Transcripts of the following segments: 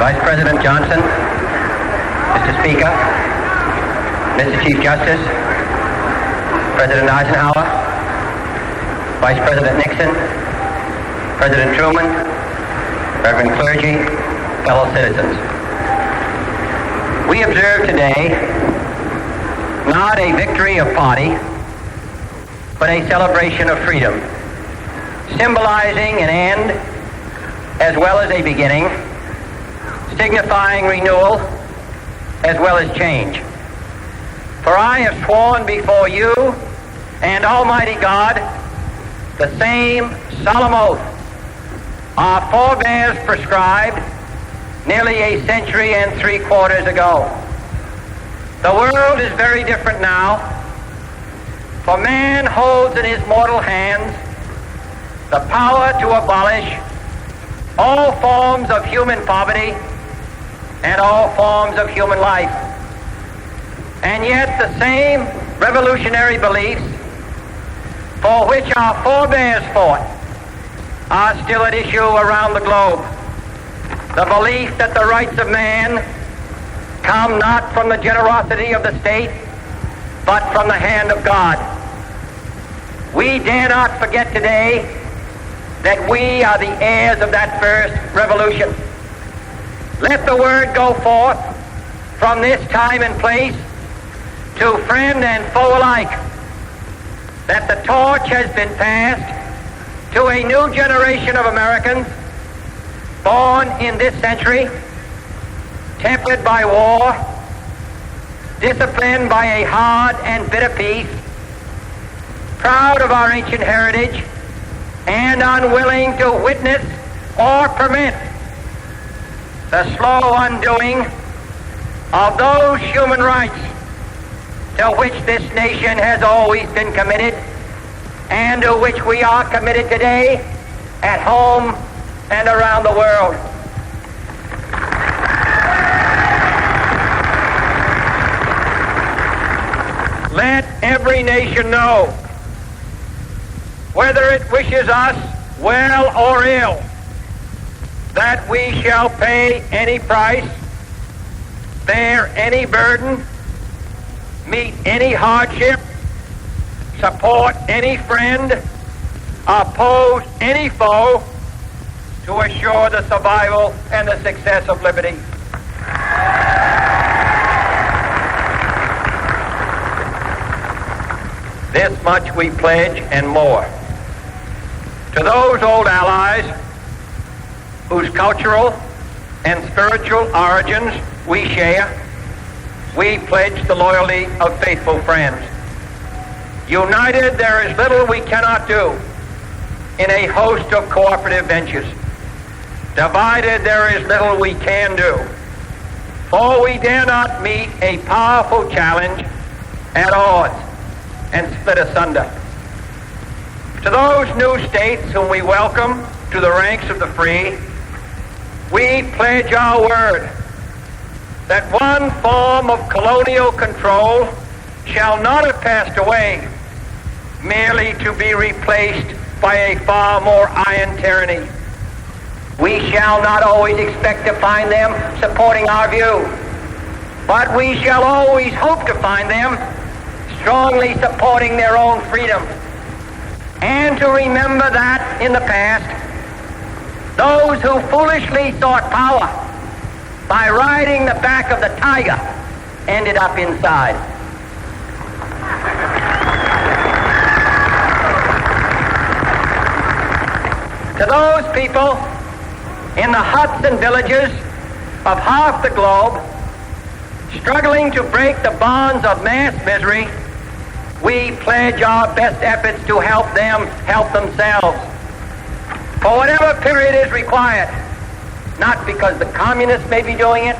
Vice President Johnson, Mr. Speaker, Mr. Chief Justice, President Eisenhower, Vice President Nixon, President Truman, Reverend clergy, fellow citizens. We observe today not a victory of party, but a celebration of freedom, symbolizing an end as well as a beginning, signifying renewal as well as change. For I have sworn before you and Almighty God the same solemn oath our forebears prescribed nearly a century and 3/4 ago. The world is very different now, for man holds in his mortal hands the power to abolish all forms of human poverty and all forms of human life. And yet the same revolutionary beliefs for which our forebears fought are still at issue around the globe. The belief that the rights of man come not from the generosity of the state, but from the hand of God. We dare not forget today that we are the heirs of that first revolution. Let the word go forth from this time and place to friend and foe alike that the torch has been passed to a new generation of Americans born in this century, tempered by war, disciplined by a hard and bitter peace, proud of our ancient heritage, and unwilling to witness or permit the slow undoing of those human rights to which this nation has always been committed and to which we are committed today at home and around the world. Let every nation know, whether it wishes us well or ill, that we shall pay any price, bear any burden, meet any hardship, support any friend, oppose any foe to assure the survival and the success of liberty. This much we pledge and more. To those old allies whose cultural and spiritual origins we share, we pledge the loyalty of faithful friends. United, there is little we cannot do in a host of cooperative ventures. Divided, there is little we can do, for we dare not meet a powerful challenge at odds and split asunder. To those new states whom we welcome to the ranks of the free, we pledge our word that one form of colonial control shall not have passed away, merely to be replaced by a far more iron tyranny. We shall not always expect to find them supporting our view, but we shall always hope to find them strongly supporting their own freedom, and to remember that in the past, those who foolishly sought power by riding the back of the tiger ended up inside. To those people in the huts and villages of half the globe struggling to break the bonds of mass misery, we pledge our best efforts to help them help themselves for whatever period is required, not because the communists may be doing it,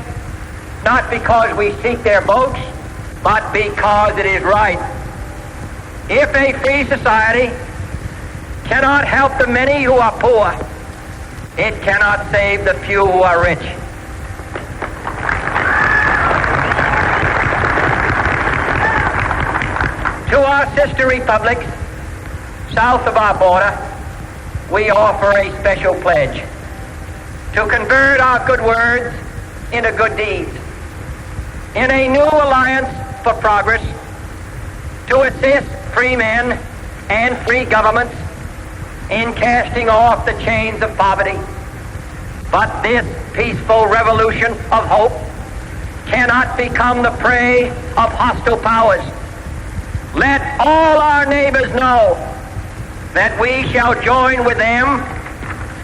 not because we seek their votes, but because it is right. If a free society cannot help the many who are poor, it cannot save the few who are rich. To our sister republics south of our border, we offer a special pledge to convert our good words into good deeds, in a new alliance for progress, to assist free men and free governments in casting off the chains of poverty. But this peaceful revolution of hope cannot become the prey of hostile powers. Let all our neighbors know that we shall join with them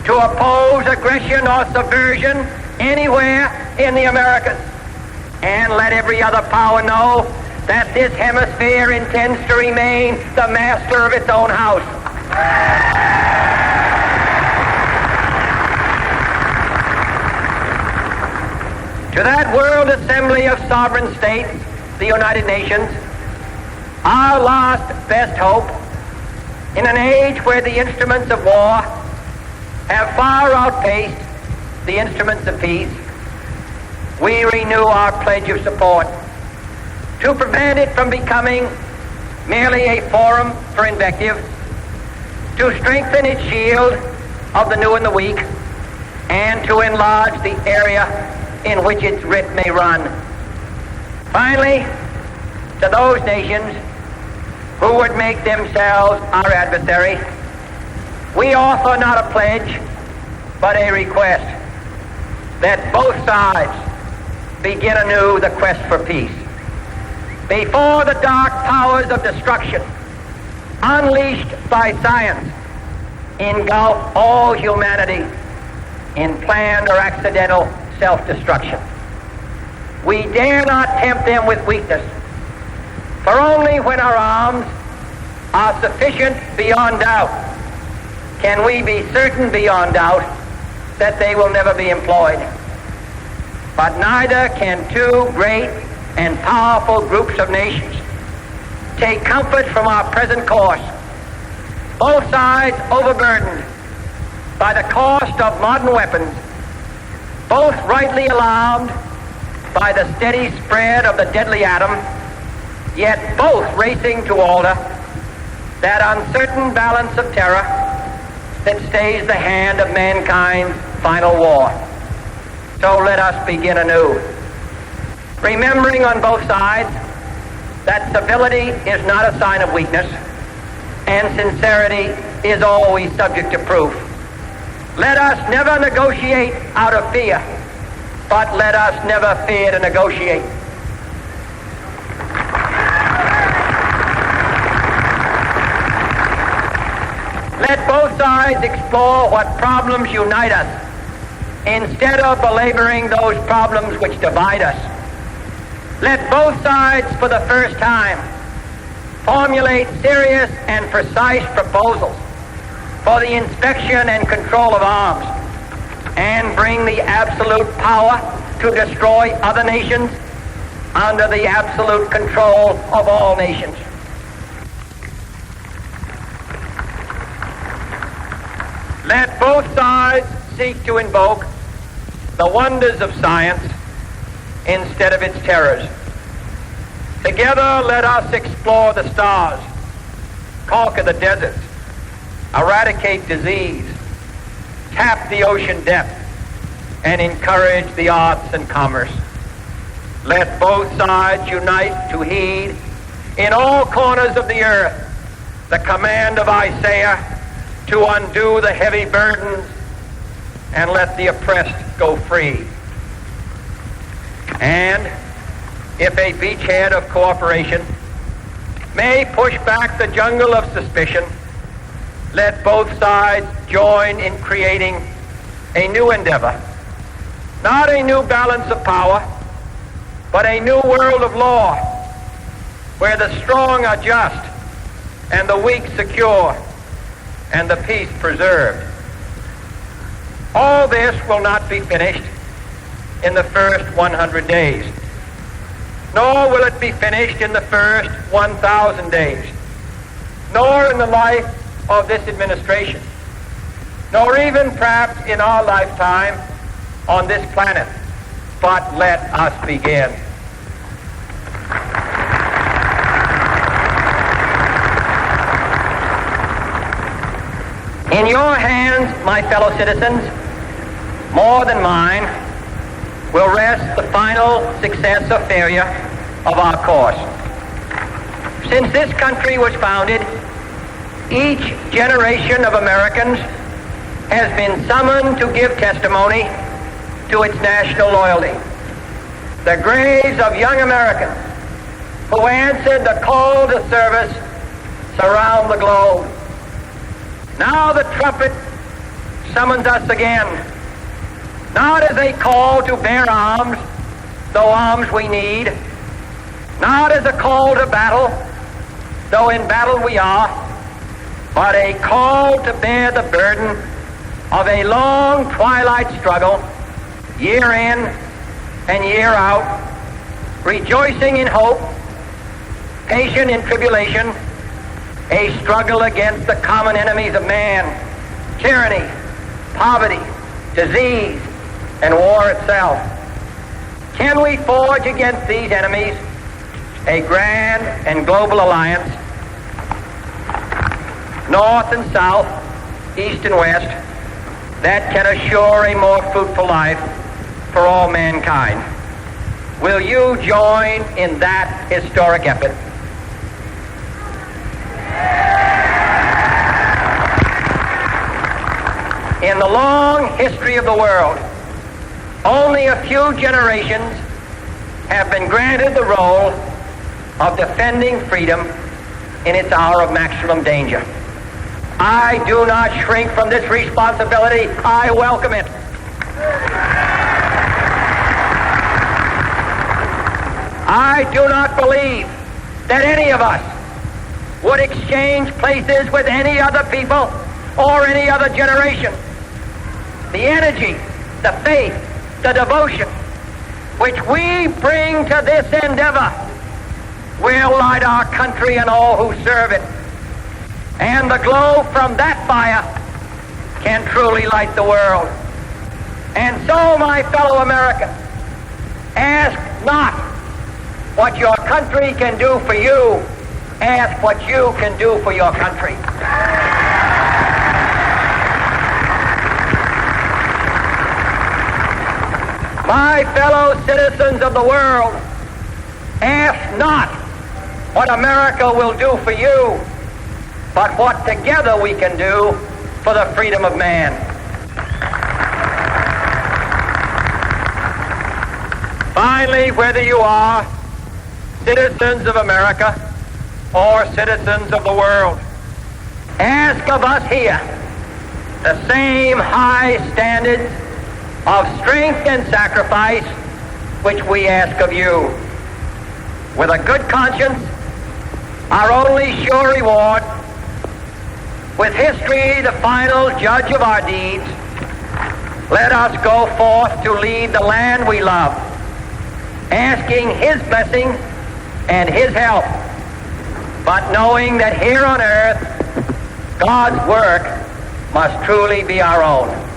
to oppose aggression or subversion anywhere in the Americas. And let every other power know that this hemisphere intends to remain the master of its own house. To that world assembly of sovereign states, the United Nations, our last best hope, in an age where the instruments of war have far outpaced the instruments of peace, we renew our pledge of support to prevent it from becoming merely a forum for invective, to strengthen its shield of the new and the weak, and to enlarge the area in which its writ may run. Finally, to those nations who would make themselves our adversary, we offer not a pledge, but a request that both sides begin anew the quest for peace. Before the dark powers of destruction, unleashed by science, engulf all humanity in planned or accidental self-destruction, we dare not tempt them with weakness, for only when our arms are sufficient beyond doubt can we be certain beyond doubt that they will never be employed. But neither can two great and powerful groups of nations take comfort from our present course, both sides overburdened by the cost of modern weapons, both rightly alarmed by the steady spread of the deadly atom, yet both racing to alter that uncertain balance of terror that stays the hand of mankind's final war. So let us begin anew, remembering on both sides that civility is not a sign of weakness, and sincerity is always subject to proof. Let us never negotiate out of fear, but let us never fear to negotiate. Let both sides explore what problems unite us, instead of belaboring those problems which divide us. Let both sides, for the first time, formulate serious and precise proposals for the inspection and control of arms, and bring the absolute power to destroy other nations under the absolute control of all nations. Let both sides seek to invoke the wonders of science instead of its terrors. Together, let us explore the stars, conquer the deserts, eradicate disease, tap the ocean depth, and encourage the arts and commerce. Let both sides unite to heed in all corners of the earth the command of Isaiah to undo the heavy burdens and let the oppressed go free. And if a beachhead of cooperation may push back the jungle of suspicion, let both sides join in creating a new endeavor, not a new balance of power, but a new world of law, where the strong are just and the weak secure and the peace preserved. All this will not be finished in the first 100 days, nor will it be finished in the first 1,000 days, nor in the life of this administration, nor even perhaps in our lifetime on this planet. But let us begin. In your hands, my fellow citizens, more than mine, will rest the final success or failure of our course. Since this country was founded, each generation of Americans has been summoned to give testimony to its national loyalty. The graves of young Americans who answered the call to service surround the globe. Now the trumpet summons us again, not as a call to bear arms, though arms we need, not as a call to battle, though in battle we are, but a call to bear the burden of a long twilight struggle, year in and year out, rejoicing in hope, patient in tribulation, a struggle against the common enemies of man, tyranny, poverty, disease, and war itself. Can we forge against these enemies a grand and global alliance, north and south, east and west, that can assure a more fruitful life for all mankind? Will you join in that historic effort? In the long history of the world, only a few generations have been granted the role of defending freedom in its hour of maximum danger. I do not shrink from this responsibility. I welcome it. I do not believe that any of us would exchange places with any other people or any other generation. The energy, the faith, the devotion which we bring to this endeavor will light our country and all who serve it. And the glow from that fire can truly light the world. And so, my fellow Americans, ask not what your country can do for you, ask what you can do for your country. My fellow citizens of the world, ask not what America will do for you, but what together we can do for the freedom of man. Finally, whether you are citizens of America or citizens of the world, ask of us here the same high standards of strength and sacrifice which we ask of you. With a good conscience, our only sure reward, with history the final judge of our deeds, let us go forth to lead the land we love, asking His blessing and His help, but knowing that here on earth, God's work must truly be our own.